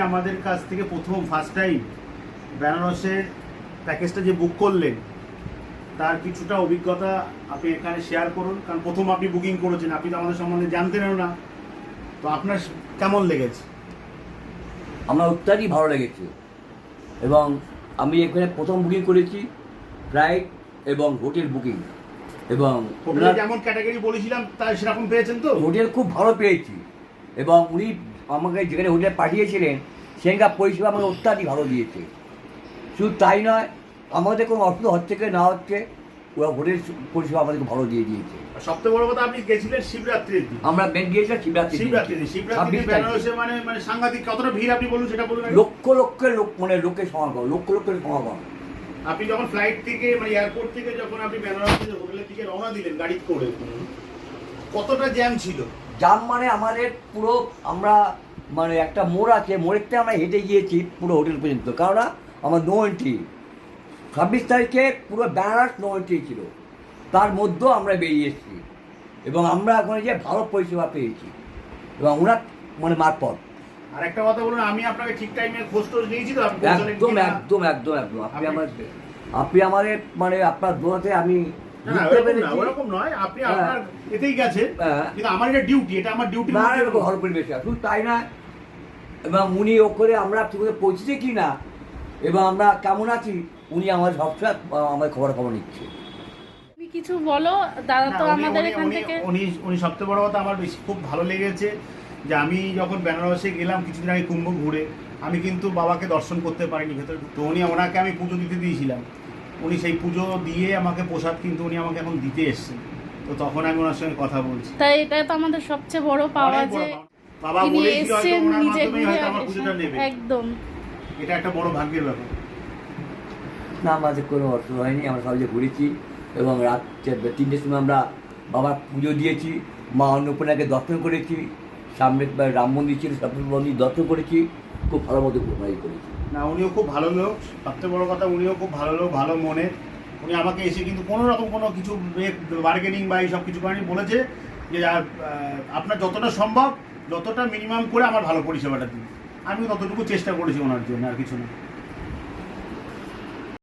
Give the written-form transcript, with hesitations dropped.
আমাদের কাছ থেকে প্রথম ফার্স্ট টাইম বেনারসের প্যাকেজটা যে বুক করলেন তার কিছুটা অভিজ্ঞতা আপনি এখানে শেয়ার করুন, কারণ প্রথম আপনি বুকিং করেছেন, আপনি তো আমাদের সম্বন্ধে জানতেনও না, তো আপনার কেমন লেগেছে? আমার অত্যাধিক ভালো লেগেছে এবং আমি এখানে প্রথম বুকিং করেছি ফ্লাইট এবং হোটেল বুকিং এবং হোটেলে যেমন ক্যাটাগরি বলেছিলাম তাই সেরকম পেয়েছেন তো? হোটেল খুব ভালো পেয়েছি এবং উনি আমাকে যেখানে হোটেলে পাঠিয়েছিলেন সেখানকার পরিষেবা আমাকে অত্যাধিক ভালো দিয়েছে। শুধু তাই নয়, আমাদের কোনো অসুবিধা হচ্ছে কি না হচ্ছে, ওরা হোটেল পরিষেবা আমাদেরকে ভালো দিয়ে দিয়েছে। সবথেকে বড় কথা আপনি গেছিলেন শিবরাত্রির দিন। আমরা গিয়েছিলাম শিবরাত্রি বেনারসে মানে সাংঘাতিক কতটা ভিড় আপনি বলুন সেটা বলুন। লক্ষ লক্ষের লোক, মানে লোকের সমাগম, লক্ষ লোকের সমাগম। আপনি যখন ফ্লাইট থেকে মানে এয়ারপোর্ট থেকে যখন আপনি বেনারসের হোটেলের দিকে রওনা দিলেন গাড়ি করে, কতটা জ্যাম ছিল? জ্যাম মানে আমাদের পুরো, আমরা মানে একটা মোড় আছে, মোড়ের থেকে আমরা হেঁটে গিয়েছি পুরো হোটেল পর্যন্ত, কারণ আমার নো এন্ট্রি 26 তারিখে পুরো বেনারস নো এন্ট্রি ছিল, তার মধ্যেও আমরা বেরিয়ে এসেছি এবং আমরা ওখানে যে ভালো পরিষেবা পেয়েছি এবং ওনার মানে মারফত। আর একটা কথা বলুন, আমি আপনাকে ঠিক টাইমে খোঁজ টোজ নিয়েছি তো? একদম একদম একদম একদম আপনি আমাদের মানে আপনার দোয়াতে আমি ওরকম নয়, আপনি আপনার এতেই গেছেন, কিন্তু আমার এটা ডিউটি, এটা আমার ডিউটি। ভালো পরিবেশ শুধু তাই না, এবং উনি ওখানে আমরা ঠিকমতো পৌঁছেছি কি না এবং আমরা কেমন আছি উনি আমার সবসময় আমার খবর নিচ্ছে। তুমি কিছু বলো দাদা, তো আমাদের এখান থেকে উনি সবচেয়ে বড় কথা আমার বেশি খুব ভালো লেগেছে যে আমি যখন বেনারসে গেলাম কিছুদিন আগে কুম্ভ ঘুরে, আমি কিন্তু বাবাকে দর্শন করতে পারিনি ভেতরে, তো ওনাকে আমি পুজো দিতে দিয়েছিলাম, উনি সেই পুজো দিয়ে আমাকে প্রসাদ কিন্তু উনি আমাকে এখন দিতে এসেছেন, তো তখন আমি ওনার সঙ্গে কথা বলছি। তাই এটা তো আমাদের সবচেয়ে বড় পাওয়া যে বাবা বলেছিল হয়তো ওনার মাধ্যমেই হয়তো আমার পুজোটা নেবে। একদম এটা একটা বড় ভাগ্যের ব্যাপার। না, আমাদের কোনো অসুবিধা হয়নি, আমরা সবাই ঘুরেছি এবং রাত 3টের সময় আমরা বাবার পুজো দিয়েছি, মা অন্নপূর্ণাকে দর্শন করেছি, সামনে রাম মন্দির ছিল সরস্বতী মন্দির দর্শন করেছি, খুব ভালো মতো করেছি। না, উনিও খুব ভালো লোক, সবচেয়ে বড় কথা উনিও খুব ভালো লোক, ভালো মনের। উনি আমাকে এসে কিন্তু কোনো রকম কোনো কিছু বার্গেনিং বা এই সব কিছু করেনি, বলেছে যে আপনার যতটা সম্ভব যতটা মিনিমাম করে আমার ভালো পরিষেবাটা দিন, আমি ততটুকু চেষ্টা করেছি ওনার জন্য, আর কিছু না।